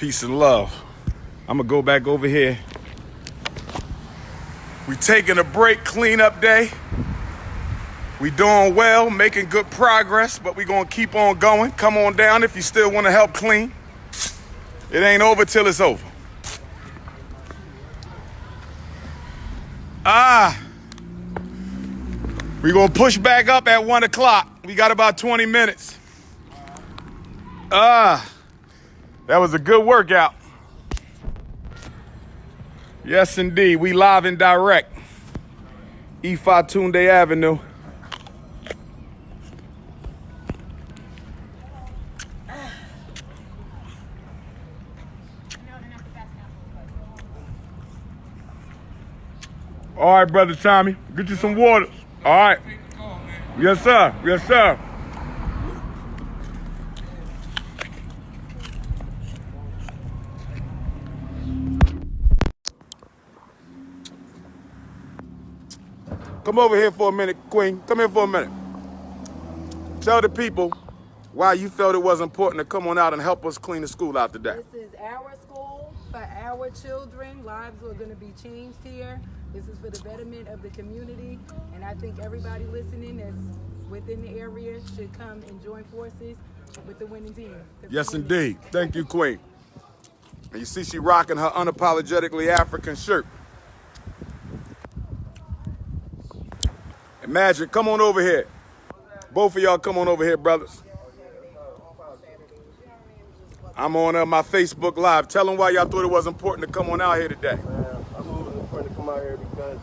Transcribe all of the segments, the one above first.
Peace and love. I'm gonna go back over here. We taking a break, cleanup day. We doing well, making good progress, but we gonna keep on going. Come on down if you still wanna help clean. It ain't over till it's over. We gonna push back up at 1 o'clock. We got about 20 minutes. That was a good workout. Yes, indeed. We live and direct. Tunde Avenue. All right, Brother Tommy. Get you some water. All right. Yes, sir. Yes, sir. Come over here for a minute, Queen. Come here for a minute. Tell the people why you felt it was important to come on out and help us clean the school out today. This is our school for our children. Lives are going to be changed here. This is for the betterment of the community. And I think everybody listening that's within the area should come and join forces with the winning team. Yes, indeed. Thank you, Queen. And you see she rocking her unapologetically African shirt. And Magic, come on over here. Both of y'all come on over here, brothers. I'm on my Facebook Live. Tell them why y'all thought it was important to come on out here today. Man, I thought it was important to come out here because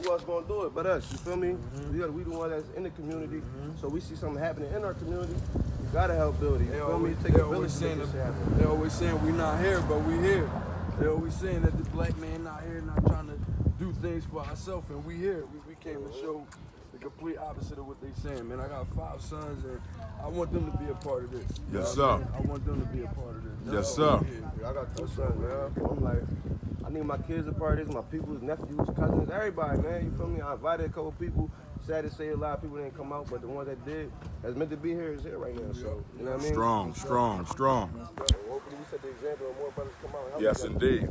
who else gonna do it but us, you feel me? We the one that's in the community, so we see something happening in our community, we gotta help build it, you feel me? Take a village to make this happen. They always saying we not here, but we here. They always saying that the black man not here, not trying to do things for ourselves, and we here. We came to show the complete opposite of what they saying, man. I got 5 sons, and I want them to be a part of this. Yes, sir. I want them to be a part of this. Yes, sir. Yeah, I got 2 sons, man. I'm like, I need my kids a part of this, my people's nephews, cousins, everybody, man. You feel me? I invited a couple people. Sad to say a lot of people didn't come out, but the ones that did, that's meant to be here, is here right now. So, you know what I mean? Strong. Hopefully we set the example and more brothers come out and help Yes, us. indeed.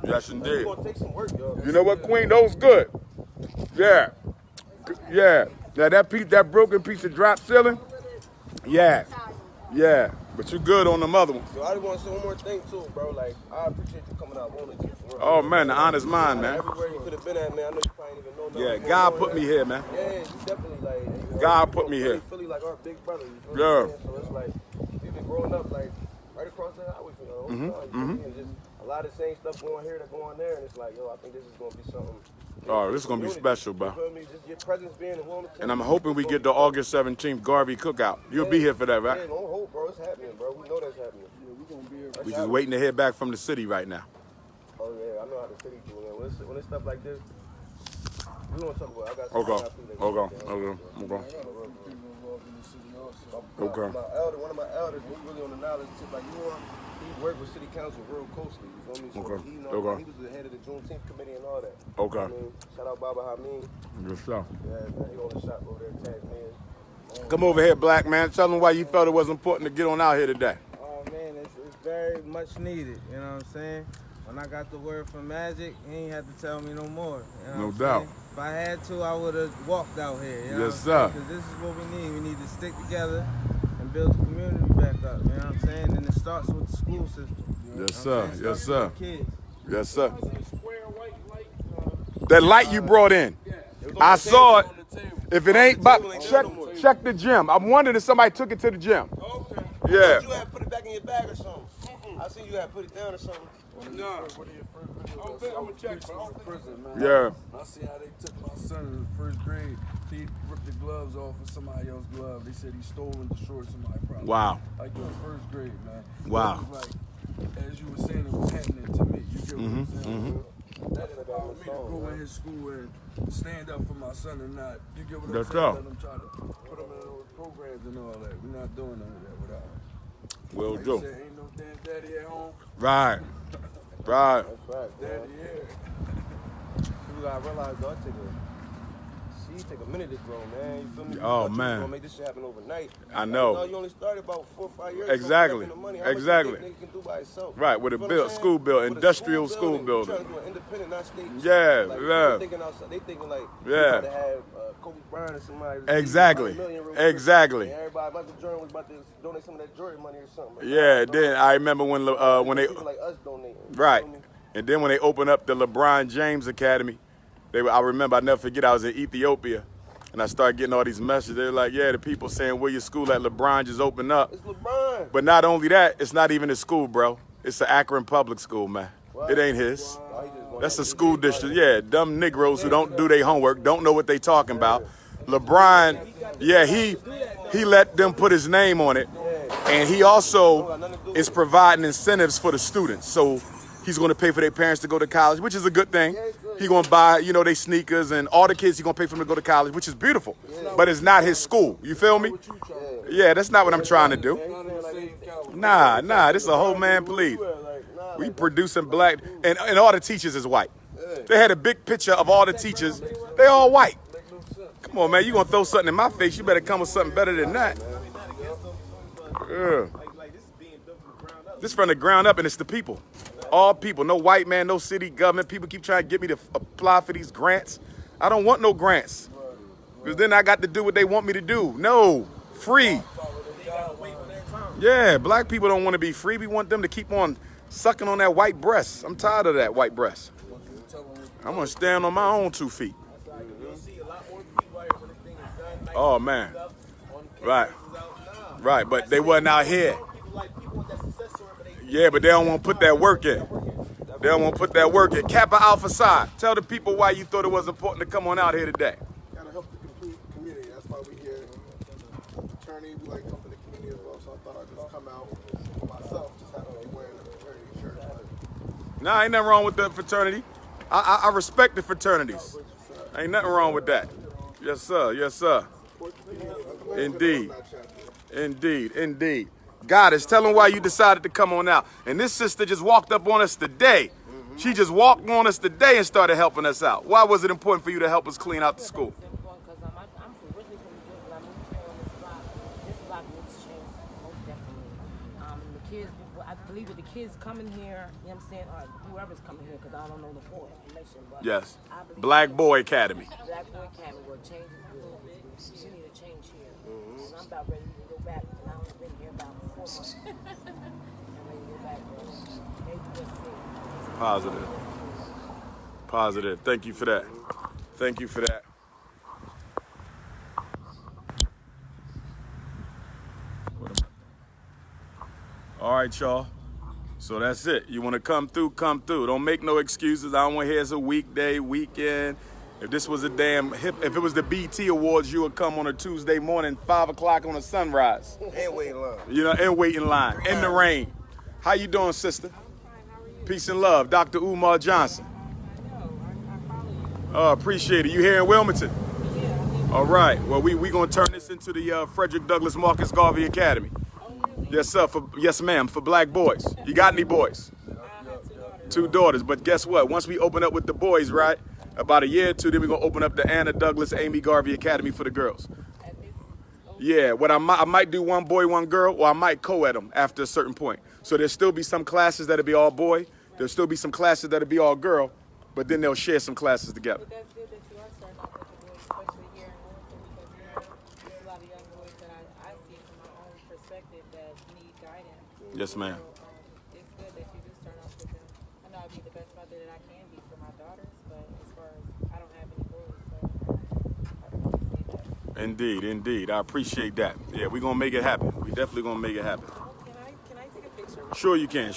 Yes, indeed. It's gonna take some work, yo. You know what, Queen? Those good. Yeah. Yeah. Now that broken piece of drop ceiling, yeah. Yeah. But you good on them other ones. Yo, I just want to say one more thing too, bro. Like, I appreciate you coming out, wanting to. Oh man, the honest mind, man. Everywhere you could have been at, man. I know you probably didn't even know. Yeah, God put me here, man. Yeah, you definitely like. You know, God put me here. Philly like our big brother. You feel Yeah. me? So it's like we've been growing up like right across the highway from the and just a lot of the same stuff going here that going there, and it's like, yo, I think this is gonna be something. Oh, this is gonna be special, bro. You feel me? Just your presence being in Wilmington. And I'm hoping we get the August 17th Garvey cookout. You'll be here for that, right? Yeah, don't hope, bro. It's happening, bro. We know that's happening. Yeah, we gonna be here. We just waiting to hear back from the city right now. Oh yeah, I know how the city do, man. When it's stuff like this, we don't talk about. I got Okay. People involved in the city also. Okay. One of my elders, he's really on the knowledge tip like you are. He worked with city council real closely. You feel me? So Okay. he Okay. he was the head of the Juneteenth committee and all that. Okay. I mean, shout out Baba Hameen. Good stuff. Yeah, man, he on the shop over there, tagged me in. Come over here, black man. Tell them why you felt it was important to get on out here today. Oh man, it's very much needed, you know what I'm saying? When I got the word from Magic, he ain't had to tell me no more. You know No what I'm doubt. saying? If I had to, I would have walked out here. You know Yes, sir. Because this is what we need. We need to stick together and build the community back up, you know what I'm saying? And it starts with the school system. Yes, sir. Yes, sir. Kids. Yes, sir. That light you brought in, I saw it. If it ain't, but check the gym. I'm wondering if somebody took it to the gym. Okay. Yeah. You had put it back in your bag or something. I seen you had put it down or something. No. I'm gonna check prison, man. Yeah. I see how they took my son in the 1st grade. He ripped the gloves off of somebody else's glove. They said he stole and destroyed somebody's property. Wow. Like in 1st grade, man. Wow. It was like, as you were saying, it was happening to me. You get what I'm saying? That inspired me to go in his school and stand up for my son and not, you get what I'm That's saying? up. Let him try to put him in those programs and all that. We're not doing none of that without him. Will Like do. you said, ain't no damn daddy at home. Right. Right. That's right, Daddy here. People gotta realize, though, I take a seeds take a minute to grow, man. You feel me? Oh, You thought man. You was gonna make this shit happen overnight. I know. No, you only started about 4 or 5 years Exactly. ago. Money. How Exactly. Much you think nigga can do by itself? Right, with a You feel build, what I'm saying? school build, With a industrial school You building. trying to do an independent, not state. Yeah, like, yeah. They thinking outside. They thinking like Yeah. you gotta have Kobe Bryant or somebody. Exactly. Exactly. And everybody, Michael Jordan was about to donate some of that Jordan money or something. Yeah, then I remember when they People like us donating. right, and then when they opened up the LeBron James Academy, I remember, I never forget, I was in Ethiopia, and I started getting all these messages. They were like, yeah, the people saying where your school at, LeBron just opened up. It's LeBron. But not only that, it's not even a school, bro. It's an Akron public school, man. It ain't his. That's a school district. Yeah, dumb Negroes who don't do their homework, don't know what they talking about. LeBron, yeah, he let them put his name on it, and he also is providing incentives for the students. So he's going to pay for their parents to go to college, which is a good thing. He's going to buy, you know, they sneakers, and all the kids, he's going to pay for them to go to college, which is beautiful. But it's not his school. You feel me? Yeah, that's not what I'm trying to do. Nah, this is a whole man, please. We producing black, and all the teachers is white. They had a big picture of all the teachers. They all white. Come on, man, you gonna throw something in my face, you better come with something better than that. Yeah. This from the ground up, and it's the people. All people, no white man, no city government. People keep trying to get me to apply for these grants. I don't want no grants, because then I got to do what they want me to do. No, free. Yeah, black people don't want to be free. We want them to keep on sucking on that white breast. I'm tired of that white breast. I'm gonna stand on my own 2 feet. Oh man, right, but they wasn't out here. Yeah, but they don't want to put that work in. They don't want to put that work in. Kappa Alpha Psi, tell the people why you thought it was important to come on out here today. Gotta help the complete community. That's why we here. Attorney, we like helping the community as well. So I thought I'd just come out myself, just happen to be wearing a fraternity shirt. Nah, ain't nothing wrong with the fraternity. I respect the fraternities. Ain't nothing wrong with that. Yes, sir. Yes, sir. Indeed. Indeed. Goddess, tell them why you decided to come on out. And this sister just walked up on us today. She just walked on us today and started helping us out. Why was it important for you to help us clean out the school? Because I'm originally from New York, but I moved here on this block. This block needs change, most definitely. The kids, I believe that the kids coming here, you know what I'm saying, or whoever's coming here, because I don't know the full information. But Yes. I believe Black Boy Academy. Black Boy Academy, where change is good. We need a change here. And I'm about ready to go back, and I've only been here about 4 months. I'm ready to go back, bro. They just see. Positive. Thank you for that. Thank you for that. All right, y'all. So that's it. You want to come through, come through. Don't make no excuses. I don't want to hear it's a weekday, weekend. If this was a damn hip, if it was the BT Awards, you would come on a Tuesday morning, 5 o'clock on a sunrise. And wait in line. You know, and wait in line, in the rain. How you doing, sister? Peace and love. Dr. Umar Johnson. Oh, appreciate it. You here in Wilmington? All right. Well, we going to turn this into the Frederick Douglass Marcus Garvey Academy. Yes, sir. Yes, ma'am. For black boys. You got any boys? 2 daughters. But guess what? Once we open up with the boys, right, about a year or 2, then we're going to open up the Anna Douglas Amy Garvey Academy for the girls. Yeah, what I might do 1 boy, 1 girl, or I might co-ed them after a certain point. So there'll still be some classes that'll be all boy. There'll still be some classes that'll be all girl, but then they'll share some classes together. But that's good that you are starting off with the boys, especially here in Wilmington, because there's a lot of young boys that I see from my own perspective that need guidance. Yes, ma'am. So, it's good that you do start off with them. I know I'd be the best mother that I can be for my daughters, but as far as I don't have any boys, so I don't want to say that. Indeed. I appreciate that. Yeah, we're going to make it happen. We definitely going to make it happen. Can I take a picture? Sure you can.